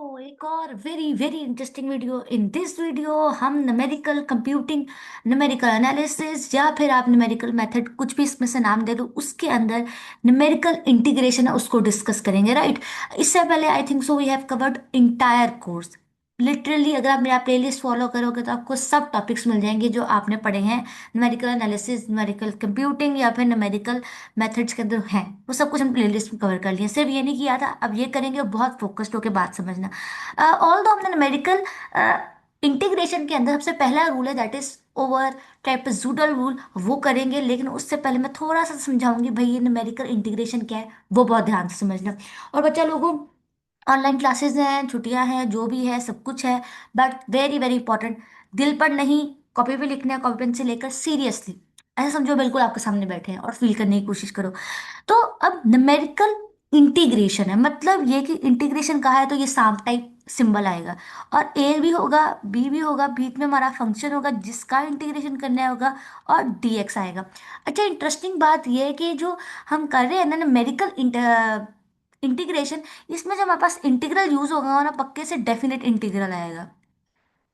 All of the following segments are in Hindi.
एक और very very interesting video. In this video हम न्यूमेरिकल कंप्यूटिंग, न्यूमेरिकल एनालिसिस या फिर आप न्यूमेरिकल मेथड कुछ भी इसमें से नाम दे दो, उसके अंदर न्यूमेरिकल इंटीग्रेशन है उसको डिस्कस करेंगे, राइट। इससे पहले I think so we have covered entire course. Literally अगर आप मेरा प्लेलिस्ट फॉलो करोगे तो आपको सब टॉपिक्स मिल जाएंगे जो आपने पढ़े हैं न्यूमेरिकल एनालिसिस, न्यूमेरिकल कंप्यूटिंग या फिर न्यूमेरिकल मेथड्स के अंदर हैं। वो सब कुछ हम प्लेलिस्ट में कवर कर लिए, सिर्फ ये नहीं किया था, अब ये करेंगे। बहुत फोकस्ड होकर बात समझना। ऑल दो हमने न्यूमेरिकल इंटीग्रेशन के अंदर सबसे पहला रूल है that is over trapezoidal rule, वो करेंगे। लेकिन उससे पहले मैं थोड़ा सा समझाऊंगी भाई ये न्यूमेरिकल इंटीग्रेशन क्या है, वो बहुत ध्यान से समझना। और बच्चा लोगों, ऑनलाइन क्लासेस हैं, छुट्टियां हैं, जो भी है सब कुछ है, बट वेरी वेरी इंपॉर्टेंट, दिल पर नहीं, कॉपी पे लिखना है, कॉपी पेन से लेकर सीरियसली ऐसा समझो बिल्कुल आपके सामने बैठे हैं और फील करने की कोशिश करो। तो अब न्यूमेरिकल इंटीग्रेशन है, मतलब ये कि इंटीग्रेशन कहा है तो ये साम टाइप सिंबल आएगा, और ए भी होगा, बी भी होगा, बीच में हमारा फंक्शन होगा जिसका इंटीग्रेशन करना होगा, और डीएक्स आएगा। अच्छा, इंटरेस्टिंग बात ये है कि जो हम कर रहे हैं ना न्यूमेरिकल इंटीग्रेशन, इसमें जब हमारे पास इंटीग्रल यूज होगा ना, पक्के से डेफिनेट इंटीग्रल आएगा।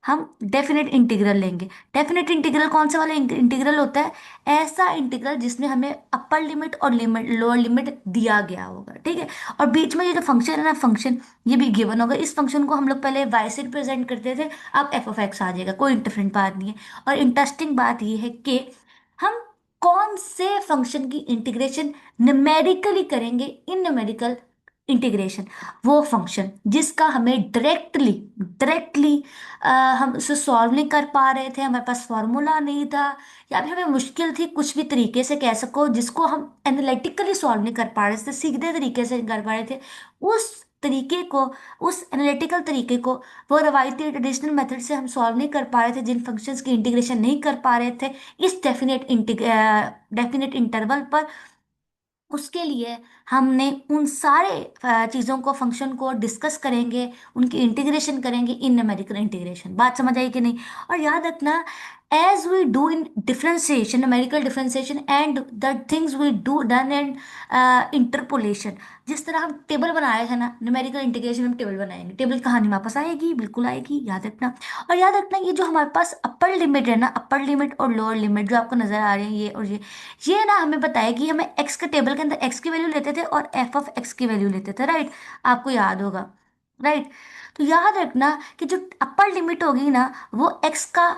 हम डेफिनेट इंटीग्रल लेंगे। डेफिनेट इंटीग्रल कौन सा वाला इंटीग्रल होता है? ऐसा इंटीग्रल जिसमें हमें अपर लिमिट और लिमिट, लोअर लिमिट दिया गया होगा, ठीक है। और बीच में ये जो फंक्शन है ना, फंक्शन ये भी गिवन होगा। इस फंक्शन को हम लोग पहले वाई से रिप्रेजेंट करते थे, अब एफ ऑफ एक्स आ जाएगा, कोई डिफरेंट बात नहीं है। और इंटरेस्टिंग बात ये है कि हम कौन से फंक्शन की इंटीग्रेशन न्यूमेरिकली करेंगे इन न्यूमेरिकल इंटीग्रेशन, वो फंक्शन जिसका हमें डायरेक्टली डायरेक्टली हम उसे सॉल्व नहीं कर पा रहे थे, हमारे पास फॉर्मूला नहीं था, या फिर हमें मुश्किल थी, कुछ भी तरीके से कह सको, जिसको हम एनालिटिकली सॉल्व नहीं कर पा रहे थे, सीधे तरीके से नहीं कर पा रहे थे, उस तरीके को, उस एनालिटिकल तरीके को, वो रवायती ट्रेडिशनल मेथड से हम सॉल्व नहीं कर पा रहे थे, जिन फंक्शंस की इंटीग्रेशन नहीं कर पा रहे थे इस डेफिनेट इंटरवल पर, उसके लिए हमने उन सारे चीज़ों को, फंक्शन को डिस्कस करेंगे, उनकी इंटीग्रेशन करेंगे इन न्यूमेरिकल इंटीग्रेशन। बात समझ आई कि नहीं? और याद रखना, as we do in differentiation, numerical differentiation, and the things we do done and interpolation, जिस तरह हम टेबल बनाए थे ना, न्यूमेरिकल इंटीग्रेशन में टेबल बनाएंगे, टेबल कहानी वापस आएगी, बिल्कुल आएगी, याद रखना। और याद रखना, ये जो हमारे पास अपर लिमिट है ना, अपर लिमिट और लोअर लिमिट जो आपको नजर आ रहे हैं, ये और ये ना हमें बताया कि हमें एक्स के टेबल के अंदर एक्स की वैल्यू लेते थे और एफ ऑफ एक्स की वैल्यू लेते थे, राइट। आपको याद होगा, राइट। तो याद रखना कि जो अपर लिमिट होगी ना, वो एक्स का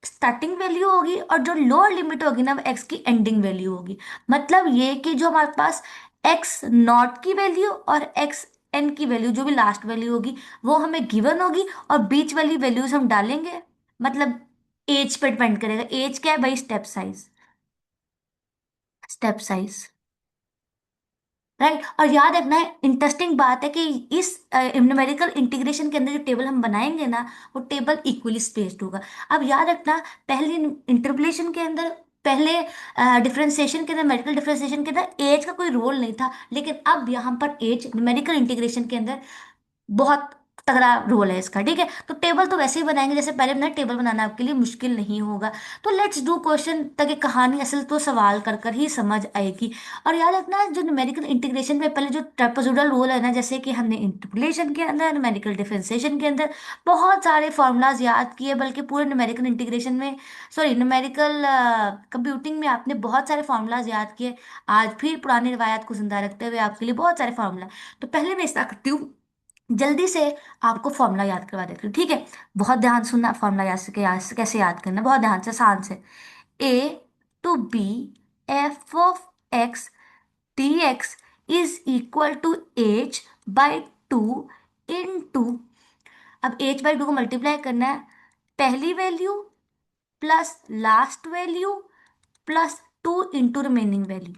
स्टार्टिंग वैल्यू होगी, और जो लोअर लिमिट होगी ना, वो एक्स की एंडिंग वैल्यू होगी। मतलब ये कि जो हमारे पास एक्स नॉट की वैल्यू और एक्स एन की वैल्यू, जो भी लास्ट वैल्यू होगी, वो हमें गिवन होगी, और बीच वाली वैल्यूज हम डालेंगे। मतलब एज पे डिपेंड करेगा, एज क्या है भाई? Step size, step size, right. और याद रखना है, इंटरेस्टिंग बात है कि इस न्यूमेरिकल इंटीग्रेशन के अंदर जो टेबल हम बनाएंगे ना, वो टेबल इक्वली स्पेस्ड होगा। अब याद रखना, पहले इंटरपोलेशन के अंदर, पहले डिफरेंशिएशन के अंदर, न्यूमेरिकल डिफरेंशिएशन के अंदर एज का कोई रोल नहीं था, लेकिन अब यहाँ पर एज न्यूमेरिकल इंटीग्रेशन के अंदर बहुत तगड़ा रोल है इसका, ठीक है। तो टेबल तो वैसे ही बनाएंगे जैसे पहले बनाया, टेबल बनाना आपके लिए मुश्किल नहीं होगा। तो लेट्स डू क्वेश्चन, ताकि कहानी असल तो सवाल कर कर ही समझ आएगी। और याद रखना, जो न्यूमेरिकल इंटीग्रेशन में पहले जो ट्रापेजोइडल रोल है ना, जैसे कि हमने इंटरपोलेशन के अंदर, न्यूमेरिकल डिफरेंशिएशन के अंदर बहुत सारे फॉर्मूलाज याद किए, बल्कि पूरे न्यूमेरिकल इंटीग्रेशन में, सॉरी न्यूमेरिकल कंप्यूटिंग में आपने बहुत सारे फॉर्मूलाज याद किए। आज भी पुरानी रिवायत को जिंदा रखते हुए आपके लिए बहुत सारे फॉर्मूला। तो पहले मैं ऐसा करती हूँ, जल्दी से आपको फॉर्मूला याद करवा देती हूँ, ठीक है। बहुत ध्यान सुनना, फॉर्मूला याद से कैसे याद करना, बहुत ध्यान से, आसान से। A to B F of X D X is equal to H by two into. अब एच बाई टू को मल्टीप्लाई करना है, पहली value plus last value plus two into remaining value,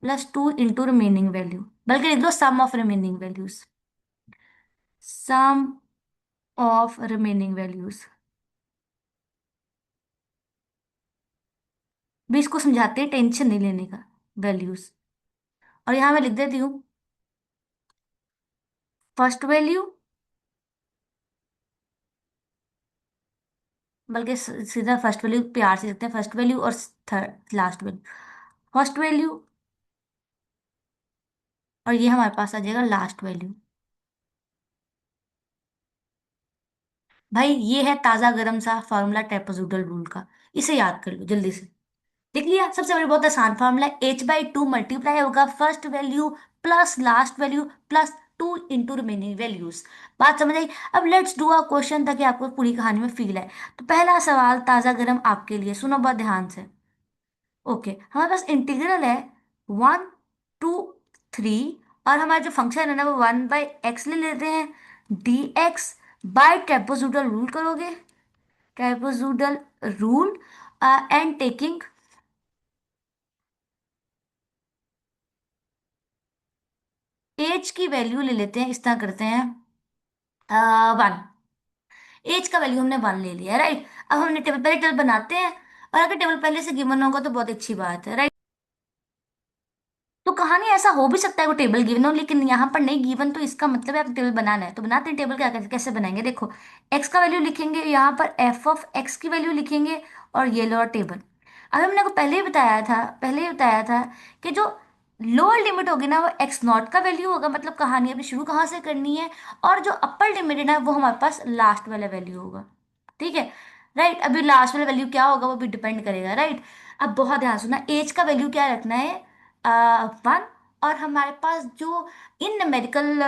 plus two into remaining value, बल्कि लिख दो sum of remaining values, sum of remaining values. भी इसको समझाते हैं, टेंशन नहीं लेने का, वैल्यूज। और यहां मैं लिख देती हूँ फर्स्ट वैल्यू, बल्कि सीधा फर्स्ट वैल्यू प्यार से लिखते हैं, फर्स्ट वैल्यू और third last value, first value, और ये हमारे पास आ जाएगा लास्ट वैल्यू। भाई ये है ताजा गरम सा फॉर्मूला ट्रेपेजोidal रूल का, इसे याद कर लो जल्दी से। देख लिया, सबसे बड़ी बहुत आसान फॉर्मूला, h/2 मल्टीप्लाई होगा first value plus last value plus 2 into remaining values. बात समझ आई? अब लेट्स डू अ क्वेश्चन ताकि आपको पूरी कहानी में फील है। तो पहला सवाल ताजा गरम आपके लिए, सुनो बहुत ध्यान से। ओके, हमारे पास इंटीग्रल है 1 2 3, और हमारा जो फंक्शन है ना वो 1/x ले लेते हैं। dx बाय ट्रेपेजोidal रूल करोगे, ट्रेपेजोidal रूल, एंड टेकिंग एज की वैल्यू ले लेते हैं, इस तरह करते हैं 1। एज का वैल्यू हमने 1 ले लिया, राइट। अब हमने टेबल, पहले टेबल बनाते हैं, और अगर टेबल पहले से गिवन होगा तो बहुत अच्छी बात है, राइट। तो कहानी ऐसा हो भी सकता है वो टेबल गिवन हो, लेकिन यहाँ पर नहीं गिवन, तो इसका मतलब है आप टेबल बनाना है। तो बनाते हैं टेबल, क्या कैसे बनाएंगे, देखो। एक्स का वैल्यू लिखेंगे, यहाँ पर एफ ऑफ एक्स की वैल्यू लिखेंगे, और ये लोअर टेबल। अब हमने को पहले ही बताया था कि जो लोअर लिमिट होगी ना वो एक्स नॉट का वैल्यू होगा, मतलब कहानी अभी शुरू कहाँ से करनी है। और जो अपर लिमिट है ना वो हमारे पास लास्ट वाला वैल्यू होगा, ठीक है। राइट, अभी लास्ट वाला वैल्यू क्या होगा वो भी डिपेंड करेगा, राइट। अब बहुत ध्यान सुनना, एज का वैल्यू क्या रखना है, 1। और हमारे पास जो इन न्यूमेरिकल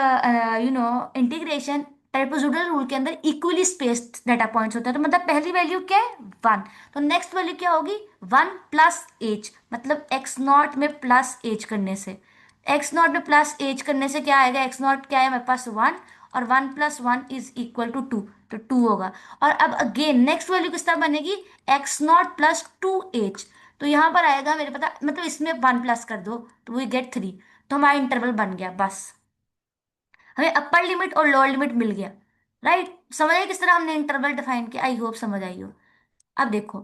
इंटीग्रेशन ट्राइपेजोइडल रूल के अंदर इक्वली स्पेस्ड डाटा पॉइंट्स होते हैं, तो मतलब पहली वैल्यू क्या है, 1। तो नेक्स्ट वैल्यू क्या होगी, 1 प्लस एज, मतलब एक्स नॉट में प्लस एज करने से, एक्स नॉट में प्लस एज करने से क्या आएगा, एक्स नॉट क्या है हमारे पास 1, और 1 + 1 = 2, तो 2 होगा। और अब अगेन नेक्स्ट वैल्यू किस तरह बनेगी, x0 + 2 एच। तो यहाँ पर आएगा मेरे पता, मतलब इसमें 1 प्लस कर दो तो वी गेट 3। तो हमारा इंटरवल बन गया, बस हमें अपर लिमिट और लोअर लिमिट मिल गया, राइट। समझ आए किस तरह हमने इंटरवल डिफाइन किया, आई होप समझ आई हो। अब देखो,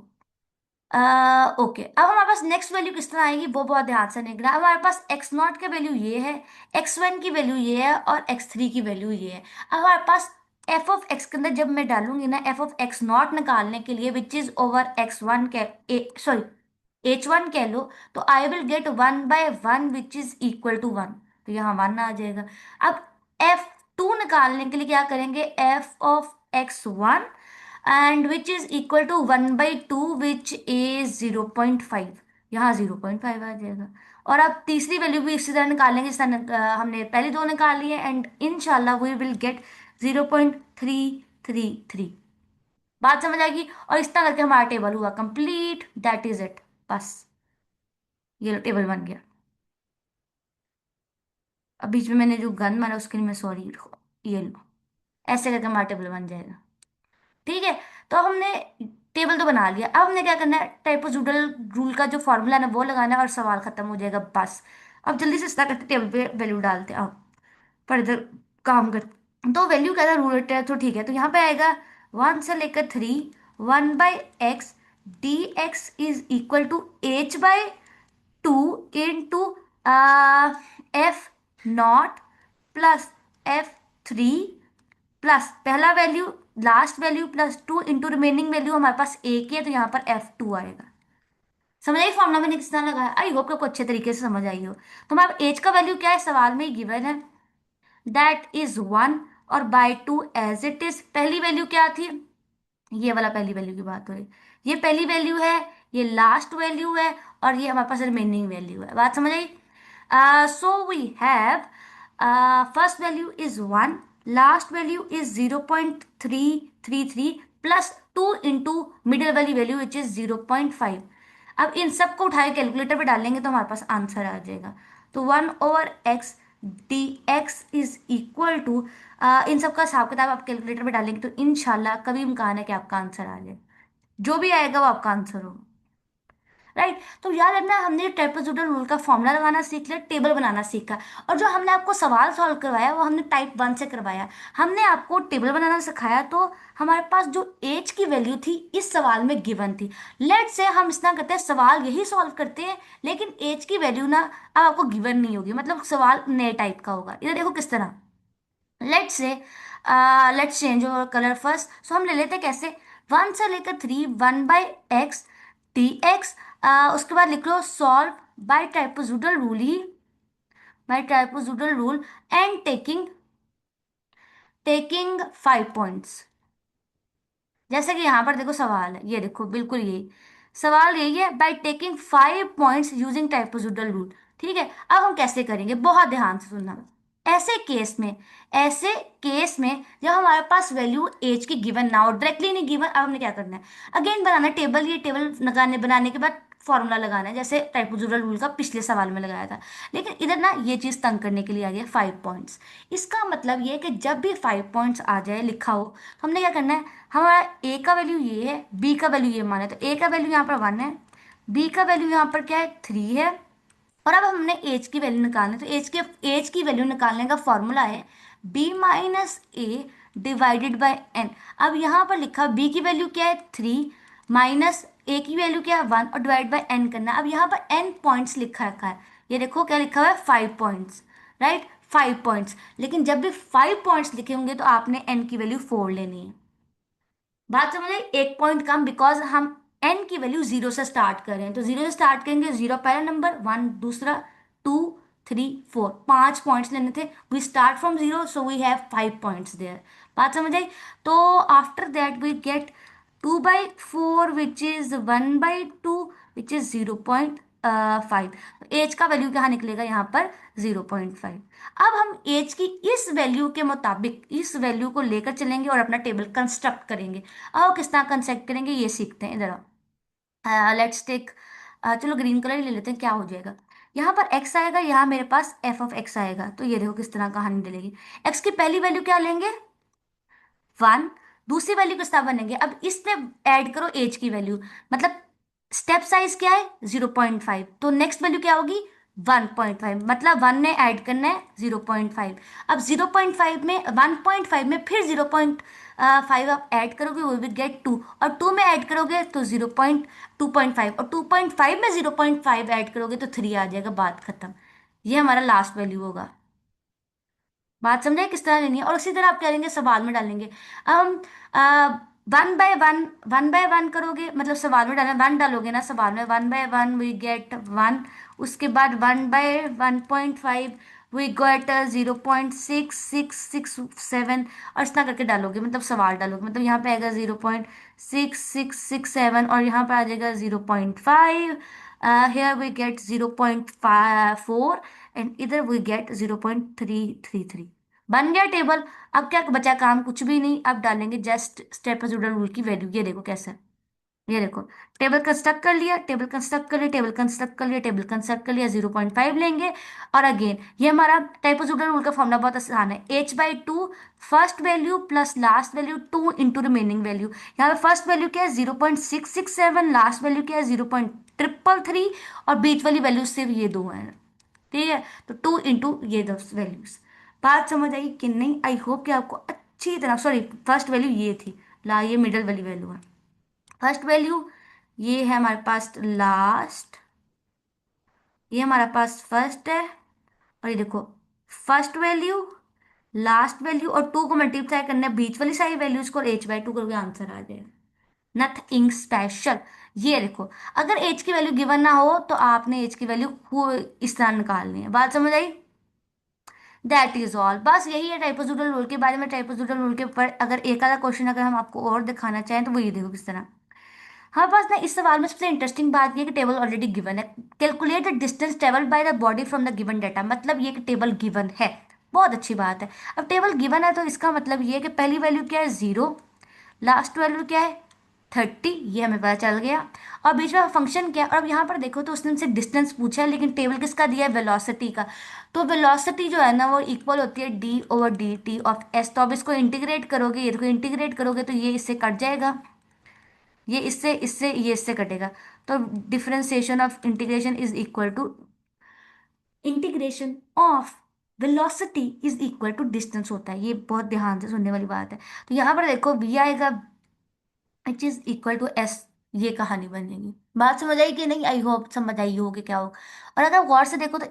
ओके, अब हमारे पास नेक्स्ट वैल्यू किस तरह आएगी वो बहुत ध्यान से देखना। अब हमारे पास एक्स नॉट की वैल्यू ये है, x1 की वैल्यू ये है, और x3 की वैल्यू ये है। अब हमारे पास एफ ऑफ एक्स के अंदर जब मैं डालूंगी ना एफ ऑफ एक्स नॉट निकालने के लिए, विच इज ओवर x1 के, सॉरी h1 कह लो, तो I will get 1/1 which is equal to 1। तो यहाँ 1 आ जाएगा। अब f2 निकालने के लिए क्या करेंगे, F of x1 and which is equal to 1/2 which is 0.5। यहाँ 0.5 आ जाएगा। और अब तीसरी वैल्यू भी इसी तरह निकालेंगे जिस तरह हमने पहले दो निकाल लिए, एंड इनशाला वी विल गेट 0.333। बात समझ आएगी? और इस तरह करके हमारा टेबल हुआ कंप्लीट, दैट इज इट, बस ये लो टेबल बन गया। अब बीच में मैंने जो गन मारा उसके लिए मैं सॉरी, ये लो, ऐसे करके हमारा टेबल बन जाएगा, ठीक है। तो अब हमने टेबल तो बना लिया, अब हमने क्या करना है, ट्राइपेजोइडल रूल का जो फॉर्मूला है ना वो लगाना है, और सवाल खत्म हो जाएगा, बस। अब जल्दी से स्टार्ट करते, टेबल पे वैल्यू डालते हैं, आओ फर्दर काम कर। तो वैल्यू क्या था, रूल है तो ठीक है, तो यहाँ पे आएगा 1 से लेकर 3, 1/x, dx is equal to h/2 F not plus f3 plus पहला value last value plus 2 into remaining value, हमारे पास एक ही है तो यहाँ पर f2 आएगा। समझ आई फॉर्मूला मैंने किस तरह लगाया, आई होप आपको अच्छे तरीके से समझ आई हो। तो हमारा एज का वैल्यू क्या है, सवाल में ही गिवन है, दैट इज 1, और बाय 2 एज इट इज। पहली वैल्यू क्या थी, ये वाला पहली वैल्यू की बात हो रही, ये पहली वैल्यू है, ये लास्ट वैल्यू है, और ये हमारे पास रिमेनिंग वैल्यू है। बात समझ आई? So we have first value is 1, last value is 0.333 plus 2 into middle वाली वैल्यू विच इज 0.5। अब इन सबको उठाए कैलकुलेटर पे डालेंगे तो हमारे पास आंसर आ जाएगा। तो 1/x dx is equal to, इन सब का हिसाब किताब आप कैलकुलेटर में डालेंगे तो इनशाला कभी इम्कान है कि आपका आंसर आ जाए, जो भी आएगा वो आपका आंसर होगा, राइट। तो याद रखना, हमने ट्राइपेजोइडल रूल का फॉर्मूला लगाना सीख लिया, टेबल बनाना सीखा, और जो हमने आपको सवाल सॉल्व करवाया वो हमने टाइप 1 से करवाया। हमने आपको टेबल बनाना सिखाया, तो हमारे पास जो एज की वैल्यू थी इस सवाल में गिवन थी। लेट से हम इस तरह करते हैं, सवाल यही सॉल्व करते हैं, लेकिन एज की वैल्यू ना अब आपको गिवन नहीं होगी, मतलब सवाल नए टाइप का होगा। इधर देखो किस तरह, लेट्स से let's change over colour first, so हम ले लेते हैं कैसे, 1 से लेकर 3, 1/x dx, उसके बाद लिख लो सॉल्व बाय ट्राइपेजोइडल रूल ही, by trapezoidal rule, and taking 5 points, जैसे कि यहाँ पर देखो सवाल है, ये देखो बिल्कुल यही सवाल यही है, by taking 5 points using trapezoidal rule. ठीक है, अब हम कैसे करेंगे, बहुत ध्यान से सुनना। ऐसे केस में ऐसे केस में जब हमारे पास वैल्यू एज की गिवन ना हो, डायरेक्टली नहीं गिवन, अब हमने क्या करना है, अगेन बनाना टेबल। ये टेबल लगाने बनाने के बाद फॉर्मूला लगाना है, जैसे ट्राइपोज़िडल रूल का पिछले सवाल में लगाया था। लेकिन इधर ना ये चीज तंग करने के लिए आ गया 5 पॉइंट्स। इसका मतलब ये है कि जब भी 5 पॉइंट्स आ जाए लिखा हो, तो हमने क्या करना है, हमारा ए का वैल्यू ये है, बी का वैल्यू ये माना है, तो ए का वैल्यू यहाँ पर 1 है, बी का वैल्यू यहाँ पर क्या है, 3 है। और अब हमने एज की वैल्यू निकालनी है, तो एज की वैल्यू निकालने का फॉर्मूला है B minus A divided by N. अब यहाँ पर लिखा बी की वैल्यू क्या है, 3, माइनस ए की वैल्यू क्या है, 1, और डिवाइड बाय एन करना है। अब यहाँ पर एन पॉइंट्स लिखा रखा है, ये देखो क्या लिखा हुआ है, 5 पॉइंट्स, राइट, 5 पॉइंट्स। लेकिन जब भी 5 पॉइंट्स लिखे होंगे तो आपने एन की वैल्यू 4 लेनी है। बात समझ आई, एक पॉइंट कम, बिकॉज हम एन की वैल्यू जीरो से स्टार्ट कर रहे हैं, तो जीरो से स्टार्ट करेंगे, जीरो पहला नंबर, वन दूसरा, टू, थ्री, फोर, 5 पॉइंट्स लेने थे। We start from zero, so we have 5 points there. बात समझ आई। तो after that we get 2/4 which is 1/2 which is 0.5। H का वैल्यू क्या निकलेगा यहाँ पर, 0.5। अब हम एज की इस वैल्यू के मुताबिक इस वैल्यू को लेकर चलेंगे और अपना टेबल कंस्ट्रक्ट करेंगे। अब किस तरह कंस्ट्रक्ट करेंगे ये सीखते हैं, इधर लेट्स टेक, चलो ग्रीन कलर ही ले लेते हैं, क्या हो जाएगा। यहाँ पर x आएगा, यहाँ मेरे पास f(x) आएगा, तो ये देखो किस तरह कहानी डलेगी। x की पहली वैल्यू क्या लेंगे, 1, दूसरी वैल्यू किस तरह बनेंगे, अब इसमें ऐड करो एज की वैल्यू, मतलब स्टेप साइज क्या है, 0.5, तो नेक्स्ट वैल्यू क्या होगी, 1.5, मतलब 1 में ऐड करना है 0.5। अब 0.5 में 1.5 में फिर 0.5 आप ऐड करोगे, वो विल गेट 2, और 2 में ऐड करोगे तो 2.5, और 2.5 में 0.5 ऐड करोगे तो 3 आ जाएगा, बात खत्म। ये हमारा लास्ट वैल्यू होगा। बात समझे किस तरह लेनी है, और उसी तरह आप क्या करेंगे, सवाल में डालेंगे। अब हम 1/1 करोगे, मतलब सवाल में डालें, 1 डालोगे ना सवाल में, 1/1 वी गेट 1, उसके बाद 1/1.5 वी गेट 0.6667, और इस तरह करके डालोगे, मतलब सवाल डालोगे, मतलब यहाँ पे आएगा 0.6667, और यहाँ पर आ जाएगा 0.5, here we get 0.4, एंड इधर वी गेट 0.333। बन गया टेबल। अब क्या बचा काम, कुछ भी नहीं, अब डालेंगे जस्ट स्टेप रूल की वैल्यू, ये देखो कैसे, ये देखो टेबल कंस्ट्रक्ट कर लिया, टेबल कंस्ट्रक्ट कर लिया, टेबल कंस्ट्रक्ट कर लिया, टेबल कंस्ट्रक्ट कर लिया, 0.5 लेंगे। और अगेन ये हमारा ट्राइपोज़िडल रूल का फॉर्मूला बहुत आसान है, h/2 first value plus last value 2 into remaining value. यहाँ पे फर्स्ट वैल्यू क्या है, 0.667, लास्ट वैल्यू क्या है, 0.333, और बीच वाली वैल्यू सिर्फ ये दो है। ठीक है, तो 2 इंटू ये दो वैल्यूज। बात समझ आई कि नहीं, आई होप कि आपको अच्छी तरह, सॉरी फर्स्ट वैल्यू ये थी, ला ये मिडल वाली वैल्यू है फर्स्ट वैल्यू, ये है हमारे पास लास्ट, ये हमारा पास फर्स्ट है, और ये देखो फर्स्ट वैल्यू, लास्ट वैल्यू, और 2 को मल्टीप्लाई करना है बीच वाली सारी वैल्यूज को, और h/2 करोगे आंसर आ जाएगा, नथिंग स्पेशल। ये देखो, अगर एज की वैल्यू गिवन ना हो तो आपने एज की वैल्यू इस तरह निकालनी है। बात समझ आई, दैट इज ऑल, बस यही है ट्राइपोज़िडल रूल के बारे में। ट्राइपोज़िडल रूल के ऊपर अगर एक आधा क्वेश्चन अगर हम आपको और दिखाना चाहें तो वो ये देखो किस तरह। हमारे पास ना इस सवाल में सबसे इंटरेस्टिंग बात ये है कि टेबल ऑलरेडी गिवन है, calculate the distance travelled by the body from the given data, मतलब ये कि टेबल गिवन है, बहुत अच्छी बात है। अब टेबल गिवन है तो इसका मतलब ये है कि पहली वैल्यू क्या है, 0, लास्ट वैल्यू क्या है, 30, ये हमें पता चल गया, और बीच में फंक्शन क्या है। और अब यहाँ पर देखो तो उसने हमसे डिस्टेंस पूछा है, लेकिन टेबल किसका दिया है, वेलोसिटी का। तो वेलोसिटी जो है ना वो इक्वल होती है d/dt ऑफ s, तो अब इसको इंटीग्रेट करोगे, ये देखो इंटीग्रेट करोगे तो ये इससे कट जाएगा, ये इससे ये इससे कटेगा, तो differentiation of integration is equal to integration of velocity is equal to distance होता है। ये बहुत ध्यान से सुनने वाली बात है। तो यहाँ पर देखो v आएगा which is equal to S, ये कहानी बनेगी। बात समझ आई कि नहीं, आई होप समझ आई होगी क्या हो। और अगर गौर से देखो तो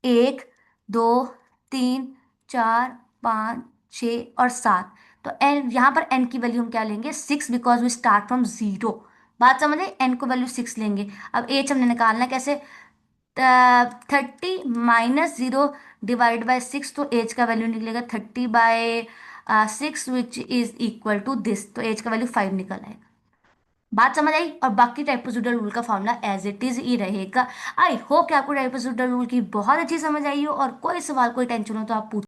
1, 2, 3, 4, 5, 6 और 7, तो एन यहाँ पर एन की वैल्यू हम क्या लेंगे, 6, because we start from zero. बात समझे, एन को वैल्यू 6 लेंगे। अब एच हमने निकालना है कैसे, 30 माइनस 0 डिवाइड बाय 6, तो एच का वैल्यू निकलेगा 30/6, 6 which is equal to this, तो एज का वैल्यू 5 निकल आएगा। बात समझ आई? और बाकी ट्राइपोसिडल रूल का फॉर्मूला एज इट इज ही रहेगा। आई होप कि आपको ट्राइपोसिडल रूल की बहुत अच्छी समझ आई हो, और कोई सवाल कोई टेंशन हो तो आप पूछ